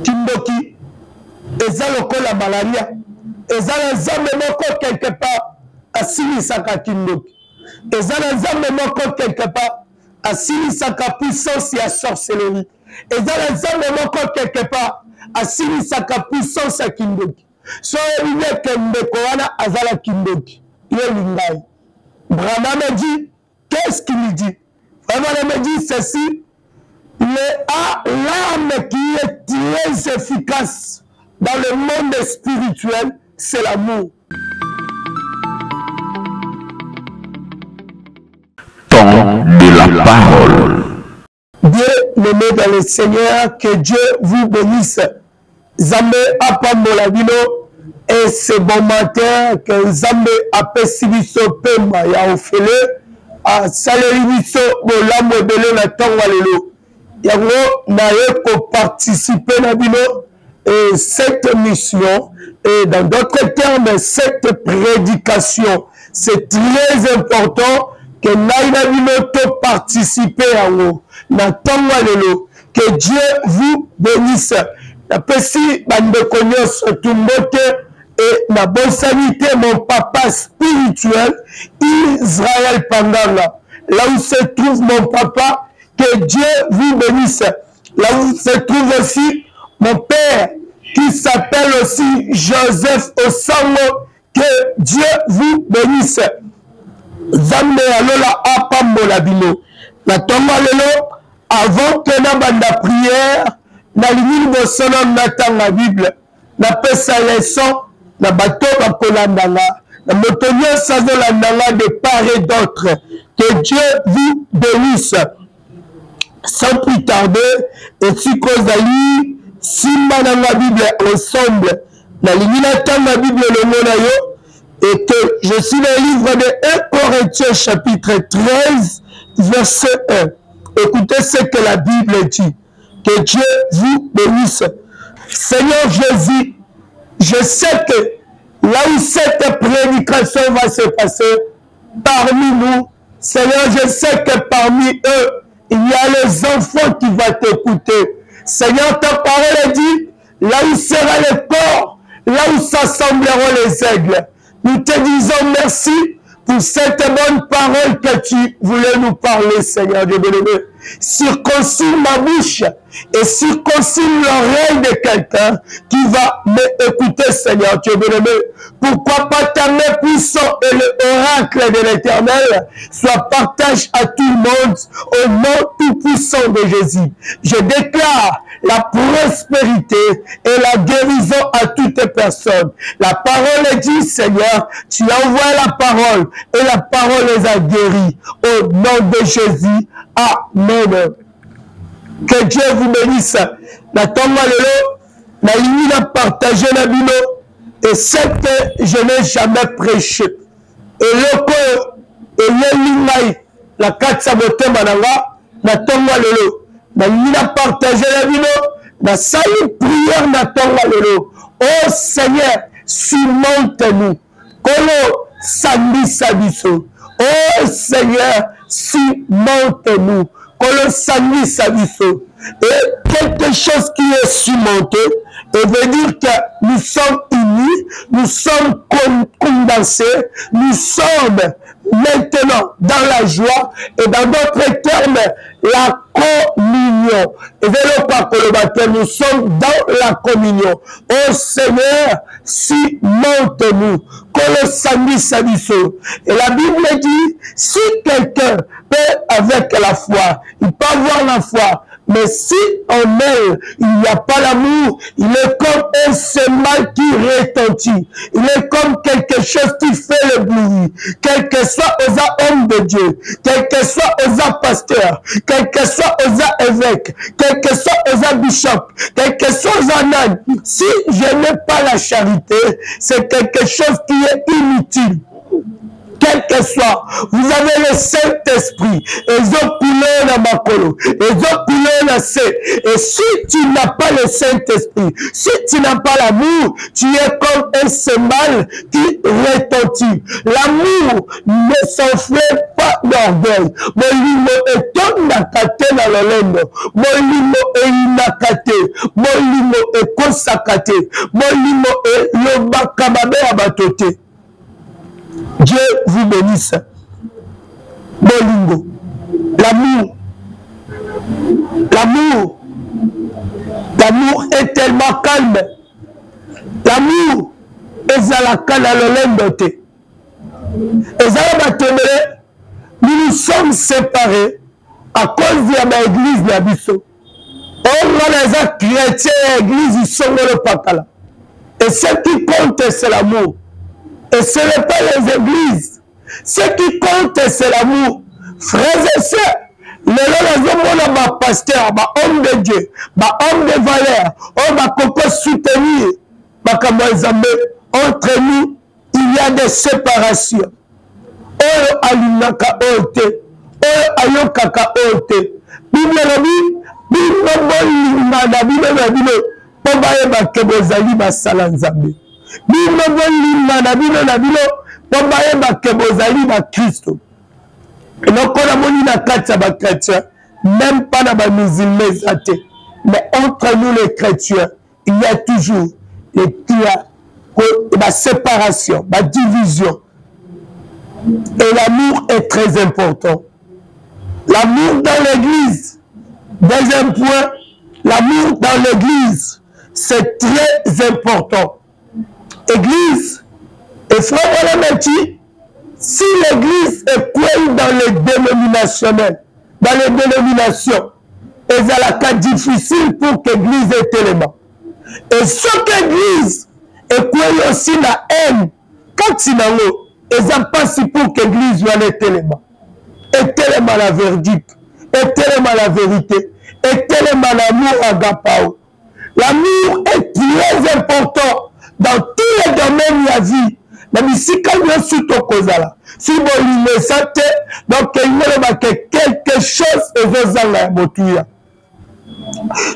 Kindoki, eza lokola malaria, eza na nzambe moko quelque part, asilisaka kindoki. Eza na nzambe moko quelque part, asilisaka puissance ya sorcellerie. Eza na nzambe moko quelque part, asilisaka puissance ya kindoki. So il est que ndeko wana azala kindoki. Ye lingai. Branham me dit, qu'est-ce qu'il dit? Branham me dit ceci. L'arme qui est très efficace dans le monde spirituel, c'est l'amour. Temps de la parole. Bien-aimé dans le Seigneur, que Dieu vous bénisse. Zambé apambola bino et ce bon matin que Zambé apesi biso pema ya ofele a saleli biso bolambo ebele na ntongo ya lelo. Yango naye ko participer na bino et cette mission et dans d'autres termes cette prédication c'est très important que naina bino to participer yango na ntongo ya lelo. Que Dieu vous bénisse. La pesi bandeko nyonso tumbote et la bonne sanité mon papa spirituel Israël Panganga. Là où se trouve mon papa, que Dieu vous bénisse. Là où se trouve aussi mon père qui s'appelle aussi Joseph Osango, que Dieu vous bénisse. Zambe alola apambola bino. La tomba lelo avant que na banda prière na limini bosona natanga Bible na pesa leçon na bato bakolandanga na moto nyonso azolandanga de part et d'autre. Que Dieu vous bénisse. Sans plus tarder, et si kozali simba na Bible ensemble na limini natanga Bible le mona yo et que je suis dans le livre de 1 Corinthiens chapitre 13 verset 1. Écoutez ce que la Bible dit. Que Dieu vous bénisse. Seigneur Jésus, je sais que là où cette prédication va se passer, parmi nous, Seigneur, je sais que parmi eux, il y a les enfants qui vont t'écouter. Seigneur, ta parole dit, là où sera le corps, là où s'assembleront les aigles. Nous te disons merci pour cette bonne parole que tu voulais nous parler, Seigneur Dieu béni. Circoncile ma bouche et circoncile l'oreille de quelqu'un qui va m'écouter, Seigneur Dieu béni. Pourquoi pas ta main puissante et l'oracle de l'Éternel soit partage à tout le monde au nom tout puissant de Jésus. Je déclare la prospérité et la guérison à toutes personnes. La parole dit, Seigneur, tu as envoyé la parole et la parole les a guéris. Au nom de Jésus, amen. Que Dieu vous bénisse. La tombe lelo, la ligne à partager la bino. Et cette que je n'ai jamais prêché. Et le et le la katsa bote mananga, la tombe lelo. La ligne à partager la bino. La salle prière na tombe lelo. Oh Seigneur, surmonte-nous. Kolo sandi sabiso. Oh Seigneur, surmonte-nous. Kolo sandi sabiso. Et quelque chose qui est surmonté, et veut dire que nous sommes unis, nous sommes condensés, nous sommes maintenant dans la joie et dans d'autres termes, la communion. Et nous sommes dans la communion. Oh Seigneur, si monte-nous, et la Bible dit, si quelqu'un peut avec la foi, il peut avoir la foi, mais si en elle, il n'y a pas l'amour, il est comme un sémal qui retentit. Il est comme quelque chose qui fait le bruit. Quel que soit aux hommes de Dieu, quel que soit aux pasteurs, quel que soit aux évêques, quel que soit aux bishops, quel que soit aux ânes, si je n'ai pas la charité, c'est quelque chose qui est inutile. quel que soit, vous avez le Saint-Esprit, et si tu n'as pas le Saint-Esprit, si tu n'as pas l'amour, tu es comme un cymbale qui retentit. L'amour ne s'enflamme pas d'orgueil. Molimo etondakate na lolendo, molimo einakate, molimo ekosakate, molimo elobakamabe abatote. Dieu vous bénisse. Bolingo. L'amour. L'amour. L'amour est tellement calme. L'amour est à la canalolendote. Nous nous sommes séparés à cause de l'église de l'Abisso. On a les chrétiens et l'église, ils sont le pakala. Et ce qui compte, c'est l'amour. Et ce n'est pas les églises. Ce qui compte, c'est l'amour. Frères et sœurs, les pasteurs, homme de Dieu, homme de valeur, on va soutenir. Entre nous, il y a des séparations. Oyo alinaka ote, oyo ayokaka ote. Bible rabi, Bible bolinga na bino na bino, po bayeba ke bozali basala nzambe. Bible bolinga na bino, po bayeba ke bozali ba Kristo. Eloko na moni na kati ya ba chrétiens, même pas na ba musulmans zate, mais entre nous les chrétiens, il y a toujours la séparation, la division. Et l'amour est très important. L'amour dans l'église, deuxième point, l'amour dans l'église, c'est très important. Église, et frère Bonamati, si l'église est coincée dans les dénominationnels, dans les dénominations, et c'est la cas difficile pour que l'église ait élément. Et chaque église est coincée aussi la haine, quand il y a et ça passe pour que l'église soit l'élément. Et tellement la verdict, et tellement la vérité, et tellement l'amour agapao. L'amour est très important dans tous les domaines de la vie. Mais si quelqu'un sous ton cause là, si vous voulez ça, donc il y a quelque chose et vous allez motuya.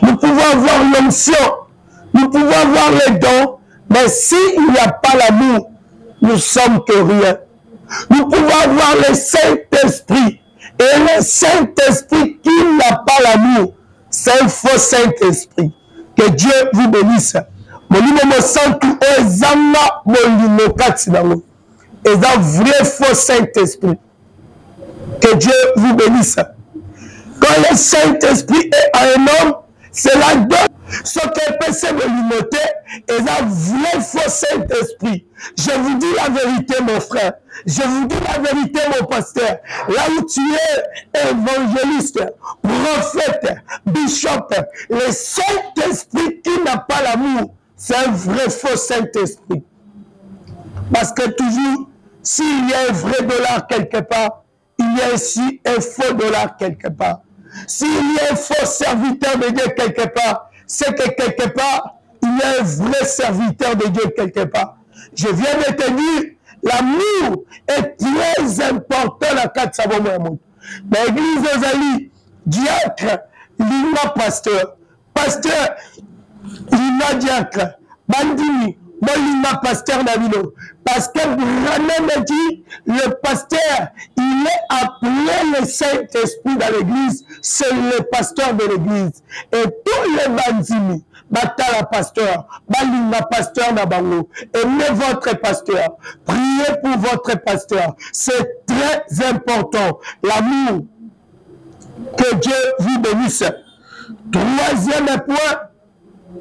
Nous pouvons avoir l'onction, nous pouvons avoir les dons, mais s'il n'y a pas l'amour, nous sommes que rien. Nous pouvons avoir le Saint-Esprit. Et le Saint-Esprit qui n'a pas l'amour, c'est un faux Saint-Esprit. Que Dieu vous bénisse. C'est un vrai faux Saint-Esprit. Que Dieu vous bénisse. Quand le Saint-Esprit est à un homme, c'est la donne. Ce qu'elle peut se limiter est un vrai faux Saint-Esprit. Je vous dis la vérité, mon frère. Je vous dis la vérité, mon pasteur. Là où tu es évangéliste, prophète, bishop, le Saint-Esprit qui n'a pas l'amour, c'est un vrai faux Saint-Esprit. Parce que toujours, s'il y a un vrai dollar quelque part, il y a aussi un faux dollar quelque part. S'il y a un faux serviteur de Dieu quelque part, c'est que quelque part, il y a un vrai serviteur de Dieu quelque part. Je viens de te dire, l'amour est très important dans la carte Sabomo. Dans l'église Ozali, diacre, Lina pasteur, pasteur, Lina diacre, Bandini, Molina pasteur Navino. Parce que Branham dit, le pasteur, il est appelé le Saint-Esprit dans l'église, c'est le pasteur de l'église. Et tous les bandini, Batala pasteur, Balina pasteur Nabango, aimez votre pasteur, priez pour votre pasteur. C'est très important, l'amour. Que Dieu vous bénisse. Troisième point,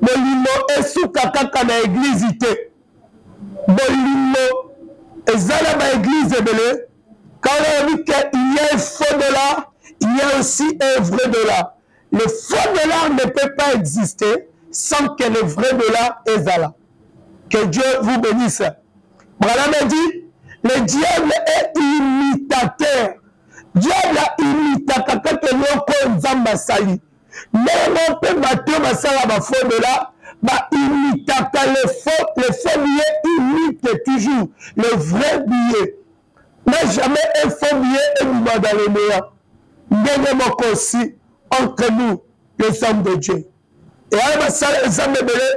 Bolimo esu kakaka na église ité. Bolimo ezala ba église ebele. Quand on dit qu'il y a un faux dollar, il y a aussi un vrai dollar. Le faux dollar ne peut pas exister sans que le vrai dollar est là. Que Dieu vous bénisse. Branham a dit, le diable est imitateur. Diable a imitateur quand on est nzamba sali. Mais on peut battre ma sala ma faux dollar. Bah, imitateur, le faux billet imite toujours le vrai billet. n'a jamais infamé et nous dans le néant. Nous aussi entre nous, les hommes de Dieu. Et alors, les hommes de Dieu,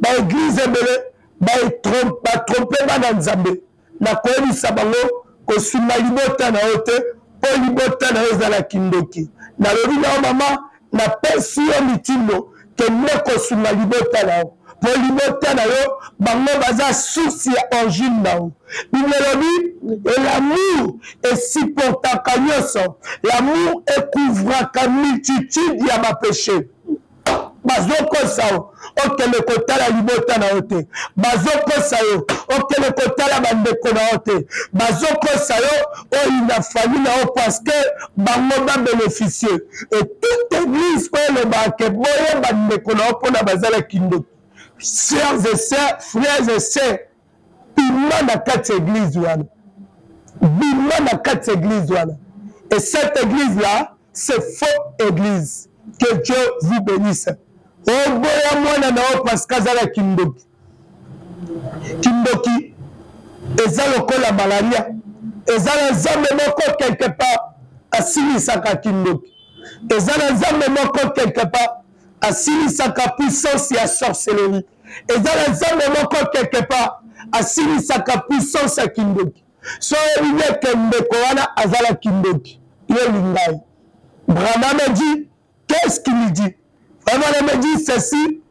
l'église de Dieu, trompé dans Nzambe. Na koyebi sabango ko sima libota na ote po libota na ezala kindoki. Na lobi na mama na pesi yo mitindo ke meko sima libota na o. Po libota na yo bango baza souci ya origine na o. Bimelobi et l'amour est supportaka nyonso. L'amour couvraka multitude ya ma péché. Bazokosa yo okele kotala libota na ote bazokosa yo okele kotala bandeko na ote bazokosa yo oina famille na o parce que bango ba bénéficier et toute église oyo lobake boye bandeko na opona bazala kindo sœurs et sœurs frères et sœurs bima na kati église wana bima na kati église wana et cette église là c'est faux église que Dieu vous bénisse. Oboya mwana na o parce qu'azala kindoki. Kindoki eza lokola malaria. Eza na nzambe moko quelque part asilisaka kindoki. Eza na nzambe moko quelque part asilisaka puissance ya sorcellerie. Eza na nzambe moko quelque part asilisaka puissance ya kindoki. So ebiye kendeko wana azala kindoki. Ye lingai. Branham dit, qu'est-ce qu'il dit? Vraiment, me dit ceci,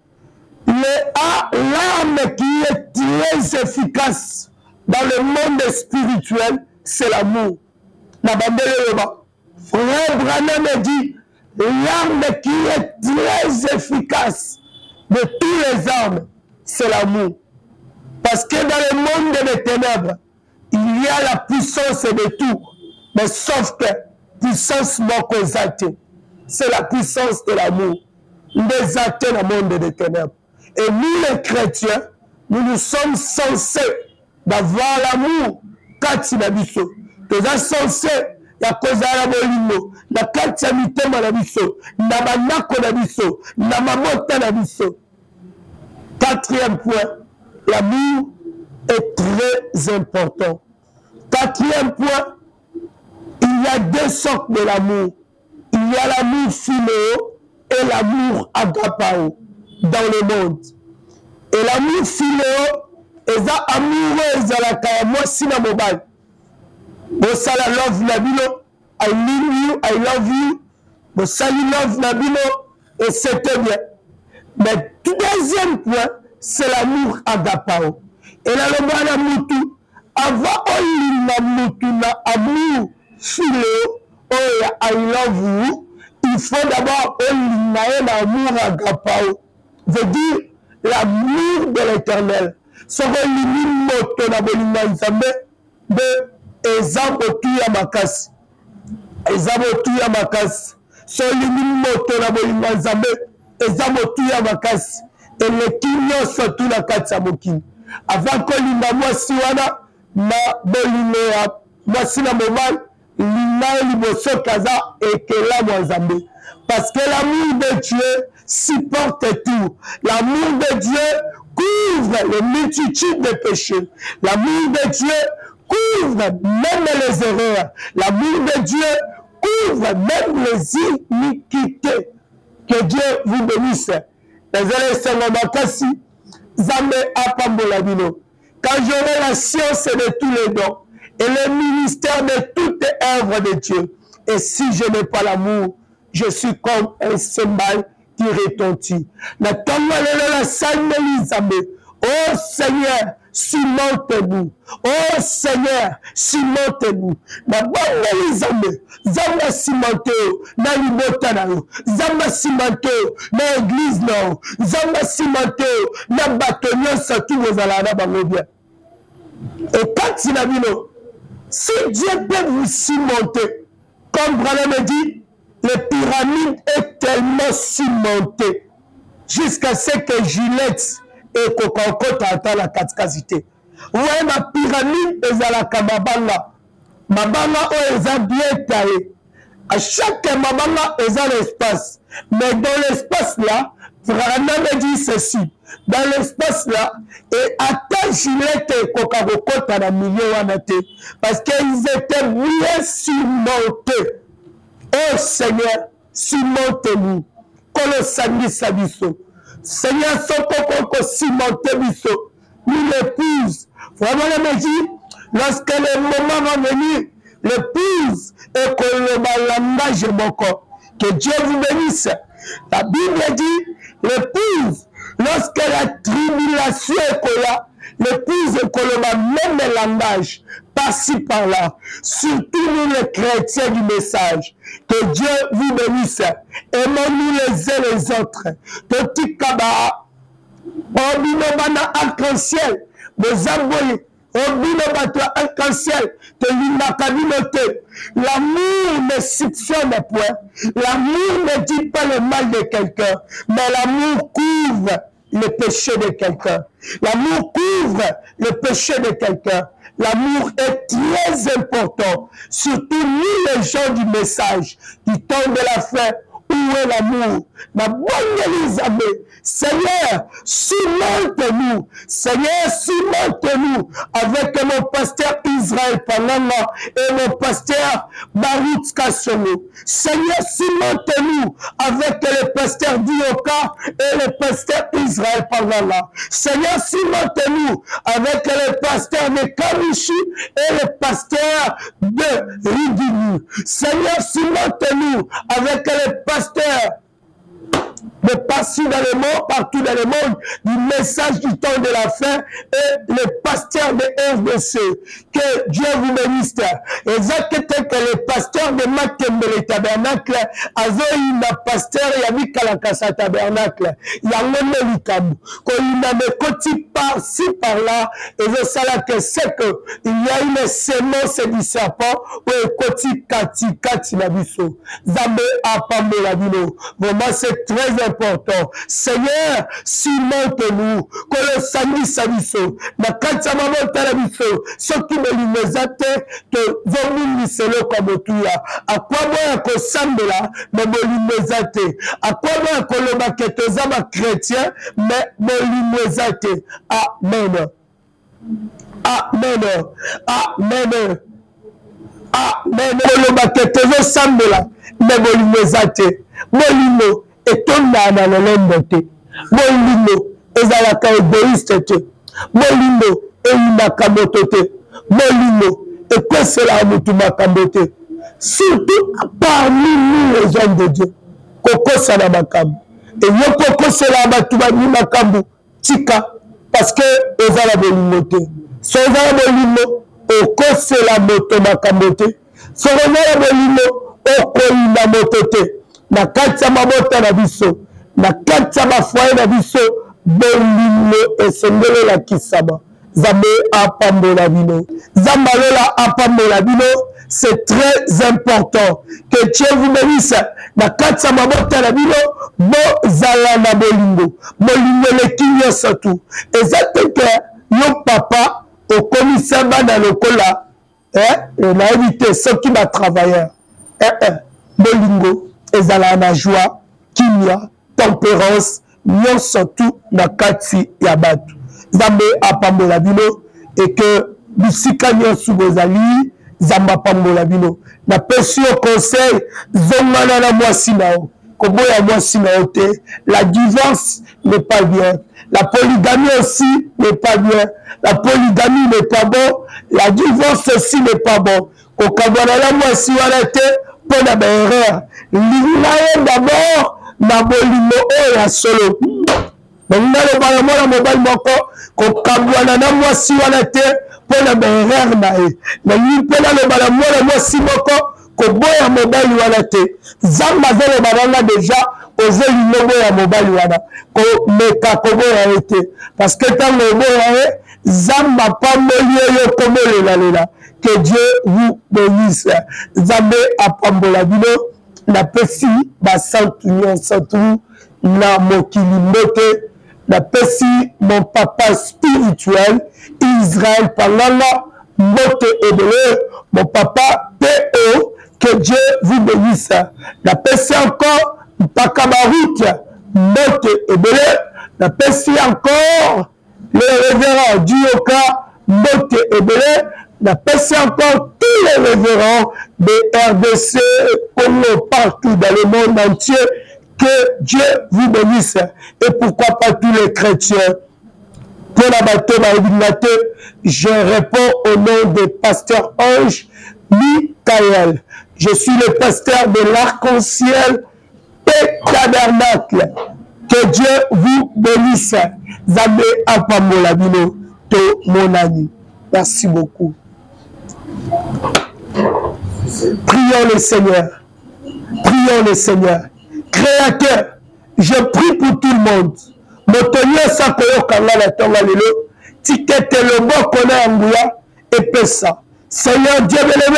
l'arme qui est très efficace dans le monde spirituel, c'est l'amour. Frère Branham me dit, l'arme qui est très efficace de tous les armes, c'est l'amour. Parce que dans le monde des ténèbres, il y a la puissance de tout, mais sauf que puissance moko exaltée, c'est la puissance de l'amour. Des athées dans le monde des ténèbres. Et nous les chrétiens, nous sommes censés d'avoir l'amour. Kati na biso. Nous sommes censés ya kozala bolimo. Na kati ya mitema na biso. Na manako na biso. Na mamota na biso. Quatrième point, l'amour est très important. Quatrième point, il y a deux sortes de l'amour. Il y a l'amour philéo et l'amour agapao dans le monde. Et l'amour philéo est amoureux ezalaka ya mwasi na mobali. Bosala love na bino, I need you, I love you. Bosali love na bino, et c'était bien. Mais deuxième point, c'est l'amour agapao. Et là le bana mutu, avant olinga mutu na amour philéo, oh I love you. Il faut d'abord l'amour agapao, veut dire l'amour de l'éternel. Ce que l'imoto na bolinga nzambe de ezabotu ya makasi. Ezabotu ya makasi. Ce l'imoto na bolinga nzambe ezabotu ya makasi. Et le kinyo surtout na kati ya mokili. Avant que linga mwasi wana na bolinga ya mwasi na mobali parce que l'amour de Dieu supporte tout. L'amour de Dieu couvre les multitudes de péchés. L'amour de Dieu couvre même les erreurs. L'amour de Dieu couvre même les iniquités. Que Dieu vous bénisse. Quand j'aurai la science de tous les dons et le ministère de toute œuvre de Dieu. Et si je n'ai pas l'amour, je suis comme un cymbale qui retentit. Oh Seigneur, cimente-nous. Oh Seigneur, cimente-nous. Zamba cimente na libota na yo. Zamba cimente na église na yo. Zamba cimente na bato nyonso tu bozala na bango bien. Et quand il a dit non, si Dieu peut vous cimenter, comme Branham dit, les pyramides est tellement cimentée jusqu'à ce que Gillette et Kokankota attendent la katikazité. Vous voyez ma pyramide est à la Kamabanga. Mabanga est bien taillé. À chaque Mabanga est à l'espace. Mais dans l'espace là, Branham dit ceci. Dans l'espace là, et atteint Gillette Coca-Cola dans le milieu parce qu'ils étaient bien surmontés. Oh Seigneur, surmonte-nous. Kolosani Sabiso. Seigneur, Sokoko surmonte Biso. Nous l'épouse. Vraiment, le dit, lorsque le moment va venir, l'épouse et qu'on le langage est mon corps. Que Dieu vous bénisse. La Bible dit, l'épouse, lorsque la tribulation est là, l'épouse est le même langage, par-ci par-là. Surtout nous les chrétiens du message. Que Dieu vous bénisse. Aimons-nous les uns les autres. Petit kaba, obinobana arc-en-ciel, bozamboyi. L'amour ne soupçonne point. L'amour ne dit pas le mal de quelqu'un, mais l'amour couvre le péché de quelqu'un. L'amour couvre le péché de quelqu'un. L'amour est très important, surtout nous les gens du message, du temps de la fin. Où est l'amour? Ma bonne Élisabeth, Seigneur, surmonte-nous. Seigneur, surmonte-nous avec mon pasteur Israël Panama et mon pasteur Baruch Kassono. Seigneur, surmonte-nous avec le pasteur Dioka et le pasteur Israël Panama. Seigneur, surmonte-nous avec le pasteur de Kamichi et le pasteur de Rigini. Seigneur, surmonte-nous avec le pasteur de partout dans le monde, du message du temps de la fin et le pasteur de FBC. Que Dieu vous bénisse. Exactement que le pasteur de Makembele Tabernacle, Azoïna pasteur Yavi Kalakasa Tabernacle, Yangone Likabu, qu'il n'a me côté par-ci par-là, et je sais là que c'est que il y a une sémence du serpent, ou un côté Kati Nabiso. Zambe Apambo Labino. Vraiment, c'est très important. Seigneur, surmonte-nous. Que le samedi sabiso. Na kati maman talabiso. Ce qui me limezate, que zomu miselo comme tuya. À quoi moi que sambela, mais me limezate. À quoi moi que le maquette zama chrétien, mais me limezate. Amen. Amen. Amen. Amen. Le maquette sambela, mais me limezate. Molimo etonda na lolendo te. Molimo ezalaka égoïste te. Molimo eyinaka moto te. Molimo ekosela mutu makambo te. Surtout parmi nous les hommes de Dieu. Kokosala makambo. Et yo kokosela batu bani makambo tika parce que ezala bolingo te. So ezala bolingo okosela moto makambo te. So ezala bolingo okoyina moto te. Na kati ya mabota na biso, na kati ya mafoye na biso, bolingo esengele la kisama. Zambe apambola bino. Zambalola apambola bino, c'est très important. Que Dieu vous bénisse. Na kati ya mabota na bino, bozala na bolingo. Bolingo le kinyo sotu. Exactement que yo papa, au commissaire bana lokola, na évité ceux qui m'a travaillé. Bolingo. Ezala na joie, kimia, tempérance, nyon surtout na kati ya batu. Zambe apambola bino et que bisika nyon subozali, zamba apambola bino. Na pesi au conseil, zongana na mwasi nao. Koboya mwasi nao te. La divorce n'est pas bien. La polygamie aussi n'est pas bien. La polygamie n'est pas bon. La divorce aussi n'est pas bon. Kokabana la mwasi wana te. Pour la erreur, l'Ilaïe d'abord, na bolimo oya solo. Donc, le balamo la mobile moko, ko kabwana na mwasi wana te, pour la erreur na e. Na yipela le balamo la mwasi moko, ko boya mobile wana te. Zamba zele balanga déjà, oze limobo ya mobile wana. Ko meka ko boya ete. Parce que tant le boya e, zamba pa molie yo komole la lela. Que Dieu vous bénisse. Zambe apambola bino na pesi ba santu na mokili mote na pesi mon papa spirituel Israël Palala mote ebele mon papa P.O. que Dieu vous bénisse. Na pesi encore papa Baruch mote ebele na pesi encore le révérend Dioka Mote Ebele, n'a passé encore tous les révérends de RDC, Congo, partout dans le monde entier. Que Dieu vous bénisse. Et pourquoi pas tous les chrétiens. Pour la bateau, je réponds au nom de pasteur Ange Michael. Je suis le pasteur de l'Arc-en-Ciel et Tabernacle. Que Dieu vous bénisse. Zambé Apamola Bino, to mon ami. Merci beaucoup. Prions le Seigneur. Prions le Seigneur. Créateur, je prie pour tout le monde. Motonye Sakoyo Kangala Tonga Lelo, Tikete Lobo Kona Anguya, et Pessa. Seigneur Dieu béni,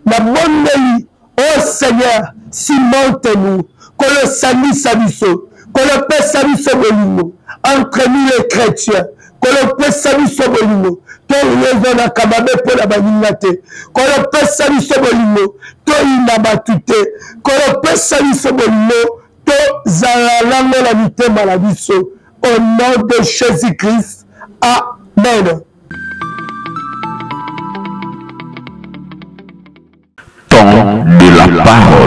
la mondeli, oh Seigneur, cimente-nous, que le salut sabiso, que le paix sabiso bolino, entre nous les chrétiens, que le paix sabiso bolino, que les zones à Kababé pour la bagnate, que le paix sabiso bolino, que inabatute, que le paix sabiso bolino, que Zaralango la vité malabiso, au nom de Jésus-Christ. Amen. Temps de la parole.